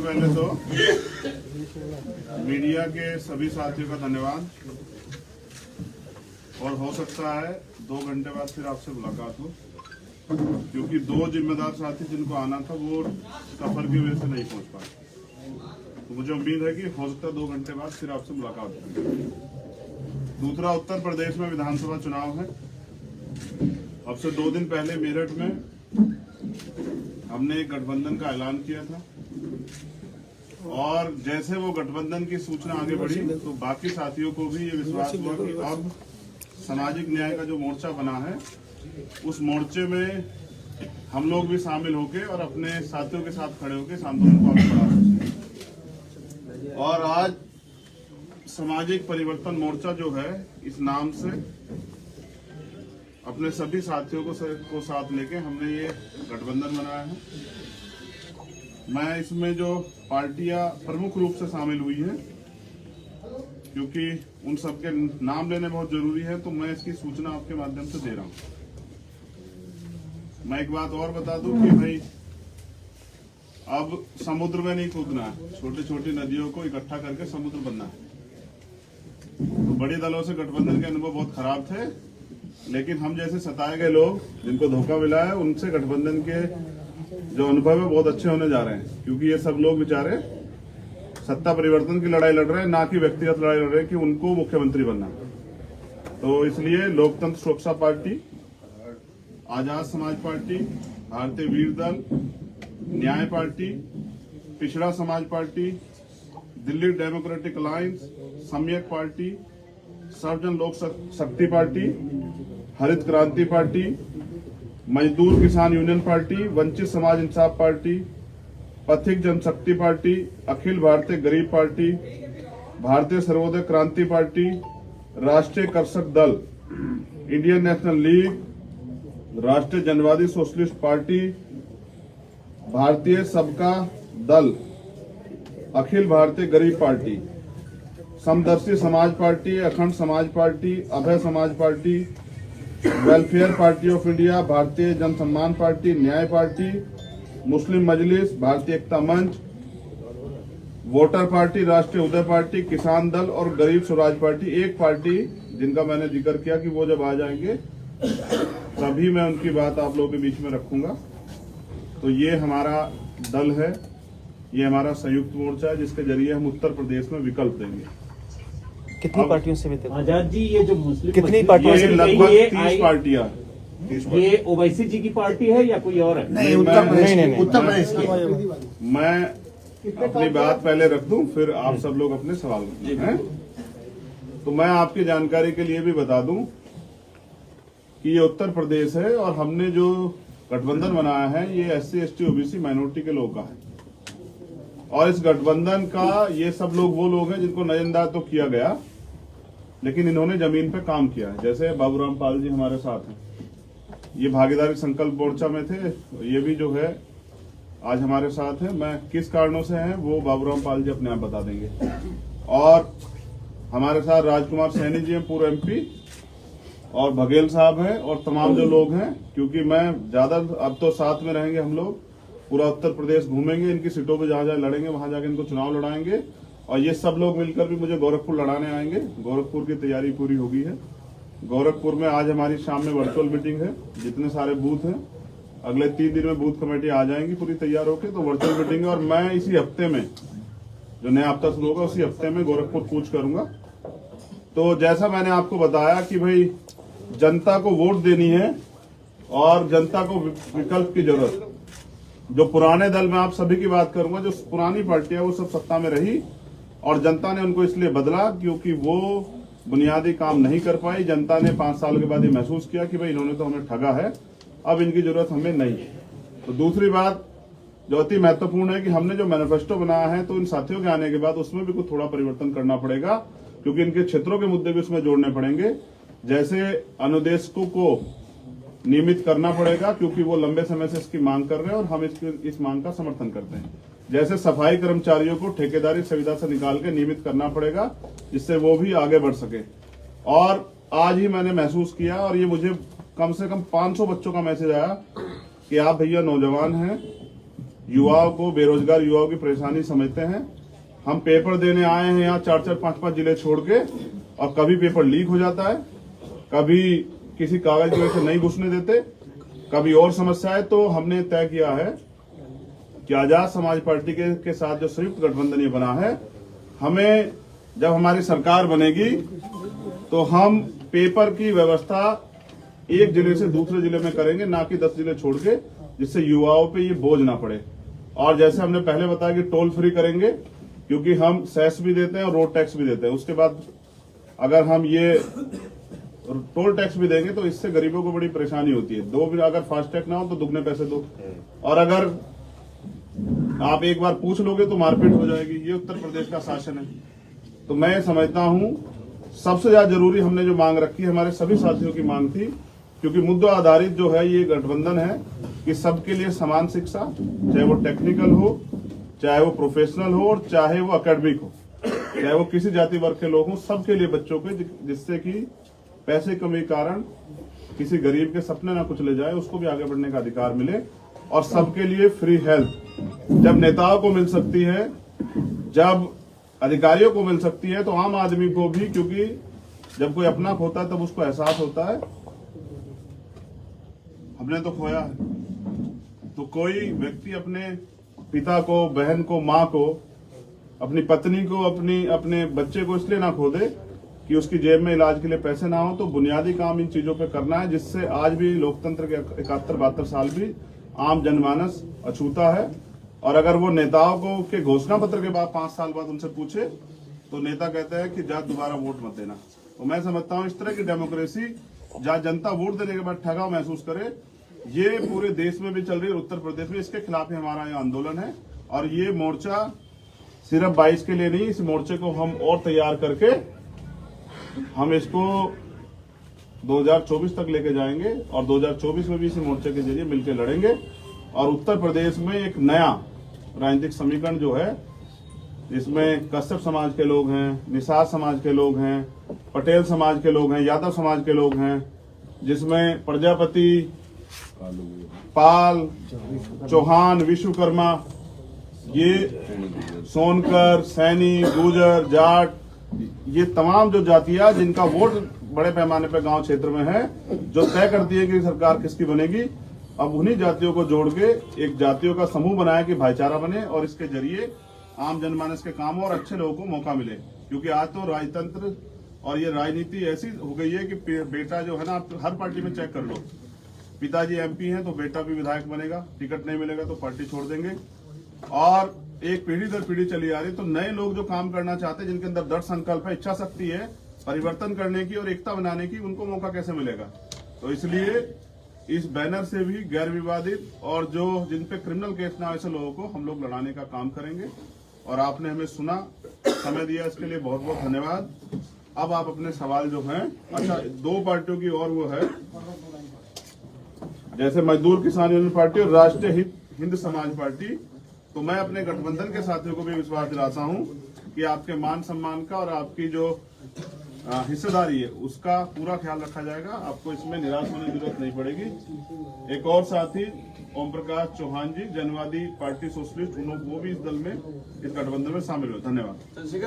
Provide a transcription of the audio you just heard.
पहले तो मीडिया के सभी साथियों का धन्यवाद। और हो सकता है 2 घंटे बाद फिर आपसे मुलाकात हो, क्योंकि 2 जिम्मेदार साथी जिनको आना था वो सफर की वजह से नहीं पहुंच पाए। तो मुझे उम्मीद है कि हो सकता है 2 घंटे बाद फिर आपसे मुलाकात हो। दूसरा, उत्तर प्रदेश में विधानसभा चुनाव है। अब से 2 दिन पहले मेरठ में हमने एक गठबंधन का ऐलान किया था, और जैसे वो गठबंधन की सूचना आगे बढ़ी तो बाकी साथियों को भी ये विश्वास हुआ कि अब सामाजिक न्याय का जो मोर्चा बना है उस मोर्चे में हम लोग भी शामिल होके और अपने साथियों के साथ खड़े होके इस आंदोलन को आगे बढ़ा सकते। और आज सामाजिक परिवर्तन मोर्चा जो है, इस नाम से अपने सभी साथियों को साथ लेके हमने ये गठबंधन बनाया है। मैं इसमें जो पार्टियां प्रमुख रूप से शामिल हुई हैं, क्योंकि उन सबके नाम लेने बहुत जरूरी है, तो मैं इसकी सूचना आपके माध्यम से दे रहा हूं। मैं एक बात और बता दूं कि भाई अब समुद्र में नहीं कूदना है, छोटी छोटी नदियों को इकट्ठा करके समुद्र बनना है। तो बड़े दलों से गठबंधन के अनुभव बहुत खराब थे, लेकिन हम जैसे सताए गए लोग जिनको धोखा मिला है, उनसे गठबंधन के जो अनुभव है बहुत अच्छे होने जा रहे हैं। क्योंकि ये सब लोग बेचारे सत्ता परिवर्तन की लड़ाई लड़ रहे हैं, ना कि व्यक्तिगत लड़ाई लड़ रहे हैं कि उनको मुख्यमंत्री बनना। तो इसलिए लोकतंत्र सुरक्षा पार्टी, आजाद समाज पार्टी, भारतीय वीर दल, न्याय पार्टी, पिछड़ा समाज पार्टी, दिल्ली डेमोक्रेटिक अलायंस, सम्यक पार्टी, सर्वजन लोक शक्ति पार्टी, हरित क्रांति पार्टी, मजदूर किसान यूनियन पार्टी, वंचित समाज इंसाफ पार्टी, पथिक जनशक्ति पार्टी, अखिल भारतीय गरीब पार्टी, भारतीय सर्वोदय क्रांति पार्टी, राष्ट्रीय कर्षक दल, इंडियन नेशनल लीग, राष्ट्रीय जनवादी सोशलिस्ट पार्टी, भारतीय सबका दल, अखिल भारतीय गरीब पार्टी, समदर्शी समाज पार्टी, अखंड समाज पार्टी, अभय समाज party, welfare party of India, भारतीय जन सम्मान पार्टी, न्याय पार्टी, मुस्लिम मजलिस, भारतीय एकता मंच, वोटर पार्टी, राष्ट्रीय उदय पार्टी, किसान दल और गरीब स्वराज पार्टी। एक पार्टी जिनका मैंने जिक्र किया कि वो जब आ जाएंगे तभी मैं उनकी बात आप लोगों के बीच में रखूंगा। तो ये हमारा दल है, ये हमारा संयुक्त मोर्चा है, जिसके जरिए हम उत्तर प्रदेश में विकल्प देंगे। कितनी पार्टियों से मिलते हैं? आजाद जी, ये जो मुस्लिम कितनी पार्टियों से? लगभग 30 पार्टियां। ये ओवैसी जी की पार्टी है या कोई और है? नहीं, उत्तर प्रदेश की। मैं अपनी बात पहले रख दूं, फिर आप सब लोग अपने सवाल हैं। तो मैं आपकी जानकारी के लिए भी बता दूं कि ये उत्तर प्रदेश है और हमने जो गठबंधन बनाया है ये SC ST OBC माइनॉरिटी के लोगों का है। और इस गठबंधन का ये सब लोग वो लोग हैं जिनको नजरअंदाज तो किया गया, लेकिन इन्होंने जमीन पे काम किया है। जैसे बाबूराम पाल जी हमारे साथ हैं, ये भागीदारी संकल्प मोर्चा में थे, ये भी जो है आज हमारे साथ हैं। मैं किस कारणों से हैं वो बाबूराम पाल जी अपने आप बता देंगे। और हमारे साथ राजकुमार सैनी जी हैं, पूर्व MP, और बघेल साहब हैं, और तमाम जो लोग हैं। क्योंकि मैं ज्यादा अब तो साथ में रहेंगे, हम लोग पूरा उत्तर प्रदेश घूमेंगे, इनकी सीटों पे जहां जहां लड़ेंगे वहां जाके इनको चुनाव लड़ाएंगे। और ये सब लोग मिलकर भी मुझे गोरखपुर लड़ाने आएंगे। गोरखपुर की तैयारी पूरी हो गई है। गोरखपुर में आज हमारी शाम में वर्चुअल मीटिंग है, जितने सारे बूथ हैं अगले 3 दिन में बूथ कमेटी आ जाएंगी पूरी तैयार होकर। तो वर्चुअल मीटिंग है, और मैं इसी हफ्ते में, जो नया हफ्ता शुरू होगा उसी हफ्ते में गोरखपुर कूच करूंगा। तो जैसा मैंने आपको बताया कि भाई जनता को वोट देनी है और जनता को विकल्प की जरूरत। जो पुराने दल में आप सभी की बात करूंगा, जो पुरानी पार्टियां वो सब सत्ता में रही और जनता ने उनको इसलिए बदला क्योंकि वो बुनियादी काम नहीं कर पाई। जनता ने 5 साल के बाद ये महसूस किया कि भाई इन्होंने तो हमें ठगा है, अब इनकी जरूरत हमें नहीं है। तो दूसरी बात जो अति महत्वपूर्ण है कि हमने जो मैनिफेस्टो बनाया है, तो इन साथियों के आने के बाद उसमें भी कुछ थोड़ा परिवर्तन करना पड़ेगा, क्योंकि इनके क्षेत्रों के मुद्दे भी उसमें जोड़ने पड़ेंगे। जैसे अनुदेशकों को नियमित करना पड़ेगा, क्योंकि वो लंबे समय से इसकी मांग कर रहे हैं और हम इस मांग का समर्थन करते हैं। जैसे सफाई कर्मचारियों को ठेकेदारी सुविधा से निकाल के नियमित करना पड़ेगा, जिससे वो भी आगे बढ़ सके। और आज ही मैंने महसूस किया, और ये मुझे कम से कम 500 बच्चों का मैसेज आया कि आप भैया नौजवान हैं युवाओं को, बेरोजगार युवाओं की परेशानी समझते हैं। हम पेपर देने आए हैं यहाँ 4-4, 5-5 जिले छोड़ के, और कभी पेपर लीक हो जाता है, कभी किसी कागज की वजह से नहीं घुसने देते, कभी और समस्या है। तो हमने तय किया है कि आजाद समाज पार्टी के साथ जो संयुक्त गठबंधन ये बना है, हमें जब हमारी सरकार बनेगी तो हम पेपर की व्यवस्था एक जिले से दूसरे जिले में करेंगे, ना कि 10 जिले छोड़ के, जिससे युवाओं पे ये बोझ ना पड़े। और जैसे हमने पहले बताया कि टोल फ्री करेंगे, क्योंकि हम सेस भी देते हैं और रोड टैक्स भी देते हैं। उसके बाद अगर हम ये टोल टैक्स भी देंगे तो इससे गरीबों को बड़ी परेशानी होती है। दो भी अगर फास्टैग ना हो तो दुगने पैसे दो, और अगर आप एक बार पूछ लोगे तो मारपीट हो जाएगी। ये उत्तर प्रदेश का शासन है। तो मैं समझता हूं सबसे ज्यादा जरूरी हमने जो मांग रखी है, हमारे सभी साथियों की मांग थी, क्योंकि मुद्दा आधारित जो है ये गठबंधन है कि सबके लिए समान शिक्षा, चाहे वो टेक्निकल हो, चाहे वो प्रोफेशनल हो, और चाहे वो एकेडमिक हो, चाहे वो किसी जाति वर्ग के लोग हों, सबके लिए बच्चों के, जिससे कि पैसे कमी के कारण किसी गरीब के सपने ना कुचले जाए, उसको भी आगे बढ़ने का अधिकार मिले। और सबके लिए फ्री हेल्थ जब नेताओं को मिल सकती है, जब अधिकारियों को मिल सकती है, तो आम आदमी को भी, क्योंकि जब कोई अपना खोता है तब उसको एहसास होता है हमने तो खोया है। तो कोई व्यक्ति अपने पिता को, बहन को, माँ को, अपनी पत्नी को, अपने बच्चे को इसलिए ना खो दे कि उसकी जेब में इलाज के लिए पैसे ना हो। तो बुनियादी काम इन चीजों पे करना है, जिससे आज भी लोकतंत्र के 71-72 साल भी आम जनमानस अछूता है। और अगर वो नेताओं को के घोषणा पत्र के बाद 5 साल बाद उनसे पूछे तो नेता कहते हैं कि जा दोबारा वोट मत देना। तो मैं समझता हूँ इस तरह की डेमोक्रेसी, जहाँ जनता वोट देने के बाद ठगा महसूस करे, ये पूरे देश में भी चल रही है, उत्तर प्रदेश में। इसके खिलाफ ही हमारा यहाँ आंदोलन है, और ये मोर्चा सिर्फ 22 के लिए नहीं, इस मोर्चे को हम और तैयार करके हम इसको 2024 तक लेके जाएंगे, और 2024 में भी इसी मोर्चे के जरिए मिलकर लड़ेंगे। और उत्तर प्रदेश में एक नया राजनीतिक समीकरण जो है, इसमें कश्यप समाज के लोग हैं, निषाद समाज के लोग हैं, पटेल समाज के लोग हैं, यादव समाज के लोग हैं, जिसमें प्रजापति, पाल, चौहान, विश्वकर्मा, ये सोनकर, सैनी, गुर्जर, जाट, ये तमाम जो जातियां जिनका वोट बड़े पैमाने पर गांव क्षेत्र में है, जो तय करती है कि सरकार किसकी बनेगी, अब उन्हीं जातियों को जोड़ के एक जातियों का समूह बनाया कि भाईचारा बने, और इसके जरिए आम जनमानस के काम और अच्छे लोगों को मौका मिले। क्योंकि आज तो राजतंत्र और ये राजनीति ऐसी हो गई है कि बेटा जो है ना, आप हर पार्टी में चेक कर लो, पिताजी एमपी हैं तो बेटा भी विधायक बनेगा, टिकट नहीं मिलेगा तो पार्टी छोड़ देंगे। और एक पीढ़ी दर पीढ़ी चली आ रही। तो नए लोग जो काम करना चाहते हैं, जिनके अंदर दृढ़ संकल्प है, इच्छा शक्ति है परिवर्तन करने की और एकता बनाने की, उनको मौका कैसे मिलेगा। तो इसलिए इस बैनर से भी गैर विवादित और जो जिन पे क्रिमिनल केस ना ऐसे लोगों को हम लोग लड़ाने का काम करेंगे। और आपने हमें सुना, समय दिया, इसके लिए बहुत बहुत धन्यवाद। अब आप अपने सवाल जो हैं, अच्छा 2 पार्टियों की और वो है, जैसे मजदूर किसान यूनियन पार्टी और राष्ट्रीय हिंद समाज पार्टी। तो मैं अपने गठबंधन के साथियों को भी विश्वास दिलाता हूं कि आपके मान सम्मान का और आपकी जो हिस्सेदारी है उसका पूरा ख्याल रखा जाएगा। आपको इसमें निराश होने की जरूरत नहीं पड़ेगी। एक और साथी ओम प्रकाश चौहान जी, जनवादी पार्टी सोशलिस्ट, वो भी इस दल में, इस गठबंधन में शामिल हुए। धन्यवाद।